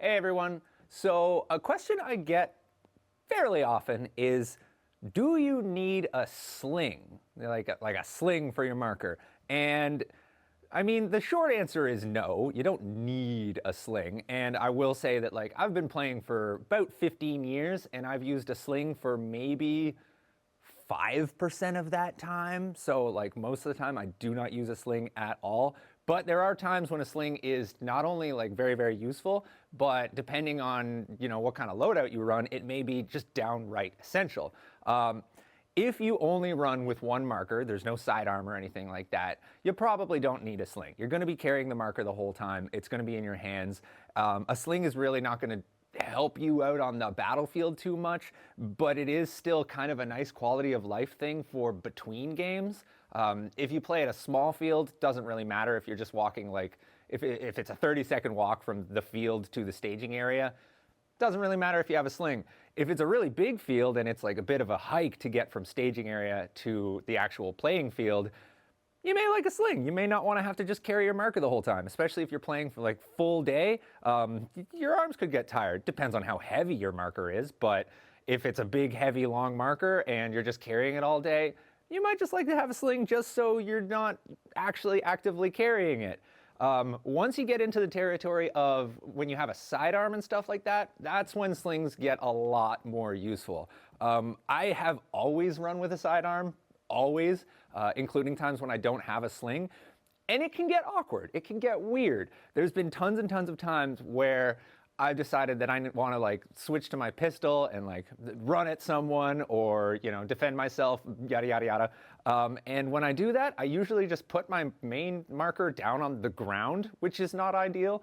Hey everyone. So a question I get fairly often is, do you need a sling? Like a sling for your marker? And I mean, the short answer is no, you don't need a sling. And I will say that I've been playing for about 15 years and I've used a sling for maybe 5% of that time. So most of the time I do not use a sling at all. But there are times when a sling is not only very, very useful, but depending on, what kind of loadout you run, it may be just downright essential. If you only run with one marker, there's no sidearm or anything like that, you probably don't need a sling. You're going to be carrying the marker the whole time. It's going to be in your hands. A sling is really not going to help you out on the battlefield too much, but it is still kind of a nice quality of life thing for between games. If you play at a small field, doesn't really matter if you're just walking, if it's a 30-second walk from the field to the staging area, doesn't really matter if you have a sling. If it's a really big field and it's a bit of a hike to get from staging area to the actual playing field, you may like a sling. You may not want to have to just carry your marker the whole time, especially if you're playing for full day. Your arms could get tired. Depends on how heavy your marker is, but if it's a big, heavy, long marker and you're just carrying it all day, you might just like to have a sling just so you're not actually actively carrying it. Once you get into the territory of when you have a sidearm and stuff like that, that's when slings get a lot more useful. I have always run with a sidearm, always, including times when I don't have a sling. And it can get awkward. It can get weird. There's been tons and tons of times where I've decided that I want to switch to my pistol and run at someone or, defend myself, yada, yada, yada. And when I do that, I usually just put my main marker down on the ground, which is not ideal,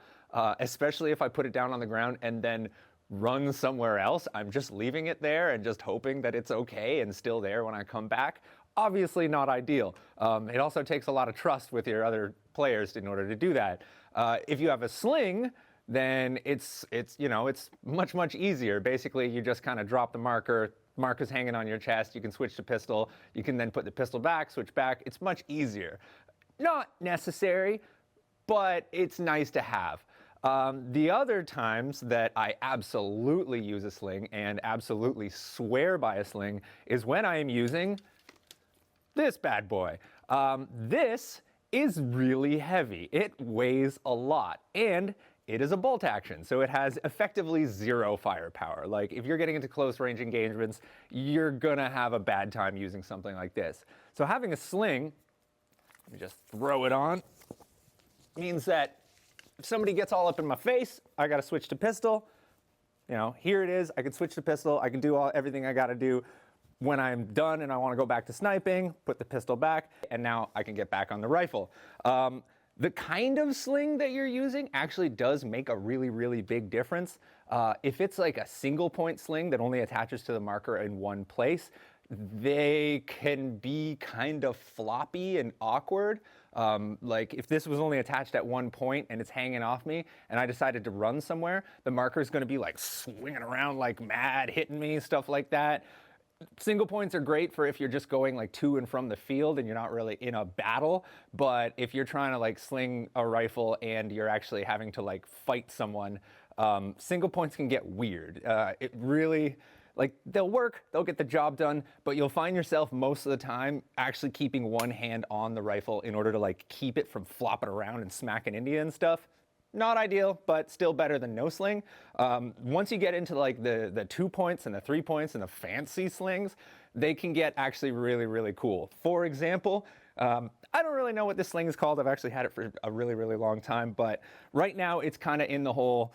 especially if I put it down on the ground and then run somewhere else. I'm just leaving it there and just hoping that it's okay and still there when I come back. Obviously not ideal. It also takes a lot of trust with your other players in order to do that. If you have a sling, then it's much easier. Basically, you just kind of drop the marker's hanging on your chest, you can switch to pistol, you can then put the pistol back, switch back. It's much easier. Not necessary, but it's nice to have. The other times that I absolutely use a sling and absolutely swear by a sling is when I am using this bad boy. This is really heavy. It weighs a lot, and it is a bolt action, so it has effectively zero firepower. If you're getting into close range engagements, you're gonna have a bad time using something like this. So having a sling, let me just throw it on, means that if somebody gets all up in my face, I gotta switch to pistol. Here it is, I can switch to pistol, I can do everything I gotta do. When I'm done and I wanna go back to sniping, put the pistol back, and now I can get back on the rifle. The kind of sling that you're using actually does make a really, really big difference. If it's a single point sling that only attaches to the marker in one place, they can be kind of floppy and awkward. If this was only attached at one point and it's hanging off me and I decided to run somewhere, the marker is going to be swinging around like mad, hitting me, stuff like that. Single points are great for if you're just going to and from the field and you're not really in a battle, but if you're trying to sling a rifle and you're actually having to fight someone, single points can get weird. It really, they'll work, they'll get the job done, but you'll find yourself most of the time actually keeping one hand on the rifle in order to keep it from flopping around and smacking into you and stuff. Not ideal, but still better than no sling. Once you get into the 2 points and the 3 points and the fancy slings, they can get actually really, really cool. For example, I don't really know what this sling is called. I've actually had it for a really, really long time, but right now it's kind of in the whole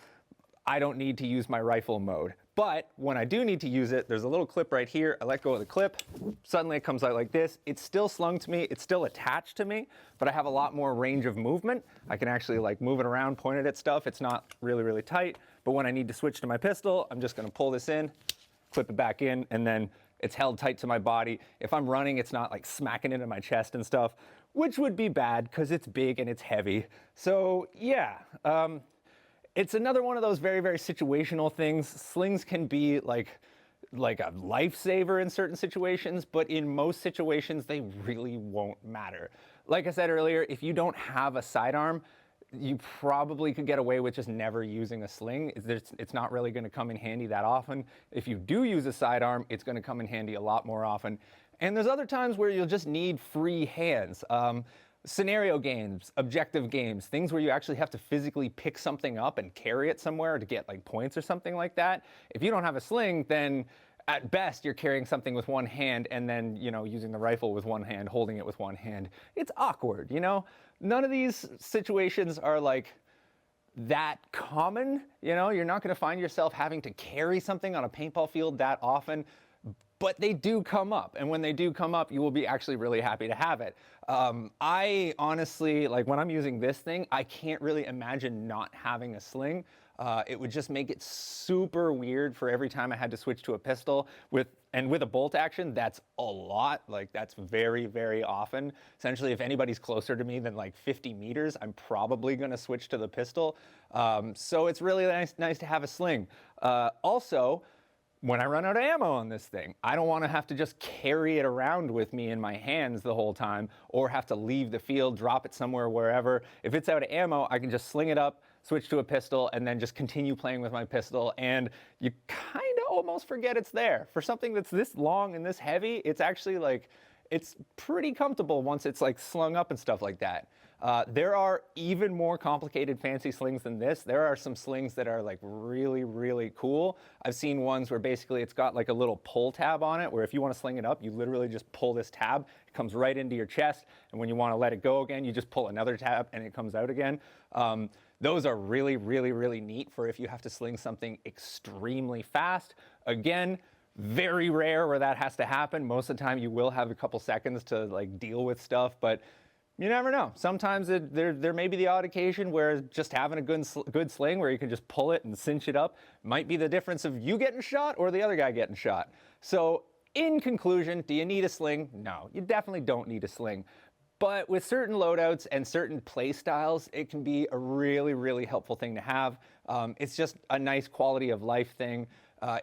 I don't need to use my rifle mode. But when I do need to use it, there's a little clip right here. I let go of the clip. Suddenly it comes out like this. It's still slung to me. It's still attached to me, but I have a lot more range of movement. I can actually move it around, point it at stuff. It's not really, really tight. But when I need to switch to my pistol, I'm just gonna pull this in, clip it back in, and then it's held tight to my body. If I'm running, it's not smacking into my chest and stuff, which would be bad because it's big and it's heavy. So yeah, it's another one of those very, very situational things. Slings can be like a lifesaver in certain situations, but in most situations, they really won't matter. Like I said earlier, if you don't have a sidearm, you probably could get away with just never using a sling. It's not really going to come in handy that often. If you do use a sidearm, it's going to come in handy a lot more often. And there's other times where you'll just need free hands. Scenario games, objective games, things where you actually have to physically pick something up and carry it somewhere to get like points or something like that. If you don't have a sling, then at best you're carrying something with one hand and then, you know, using the rifle with one hand, holding it with one hand. It's awkward, you know? None of these situations are like that common, you know? You're not going to find yourself having to carry something on a paintball field that often. But they do come up, and when they do come up, you will be actually really happy to have it. I honestly, like when I'm using this thing, I can't really imagine not having a sling. It would just make it super weird for every time I had to switch to a pistol. With a bolt action, that's a lot. Like that's very, very often. Essentially, if anybody's closer to me than like 50 meters, I'm probably gonna switch to the pistol. So it's really nice to have a sling. Also, when I run out of ammo on this thing, I don't want to have to just carry it around with me in my hands the whole time or have to leave the field, drop it somewhere, wherever. If it's out of ammo, I can just sling it up, switch to a pistol, and then just continue playing with my pistol. And you kind of almost forget it's there. For something that's this long and this heavy, it's actually like, it's pretty comfortable once it's like slung up and stuff like that. There are even more complicated fancy slings than this. There are some slings that are like really, really cool. I've seen ones where basically it's got like a little pull tab on it where if you want to sling it up, you literally just pull this tab. It comes right into your chest. And when you want to let it go again, you just pull another tab and it comes out again. Those are really, really, really neat for if you have to sling something extremely fast. Again, very rare where that has to happen. Most of the time you will have a couple seconds to like deal with stuff, but you never know. Sometimes there may be the odd occasion where just having a good sling where you can just pull it and cinch it up might be the difference of you getting shot or the other guy getting shot. So in conclusion, do you need a sling? No, you definitely don't need a sling. But with certain loadouts and certain play styles, it can be a really, really helpful thing to have. It's just a nice quality of life thing.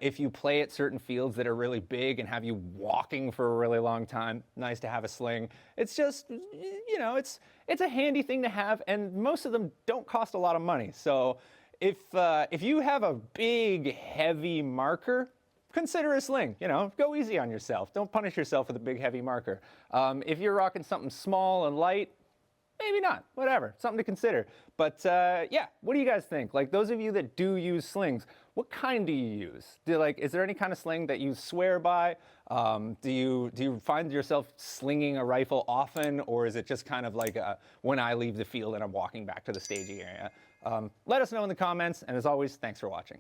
If you play at certain fields that are really big and have you walking for a really long time, nice to have a sling. It's just, you know, it's a handy thing to have, and most of them don't cost a lot of money. So if you have a big, heavy marker, consider a sling. You know, go easy on yourself. Don't punish yourself with a big, heavy marker. If you're rocking something small and light, maybe not, whatever, something to consider. But yeah, what do you guys think? Like those of you that do use slings, what kind do you use? Is there any kind of sling that you swear by? Do you find yourself slinging a rifle often, or is it just kind of like when I leave the field and I'm walking back to the staging area? Let us know in the comments, and as always, thanks for watching.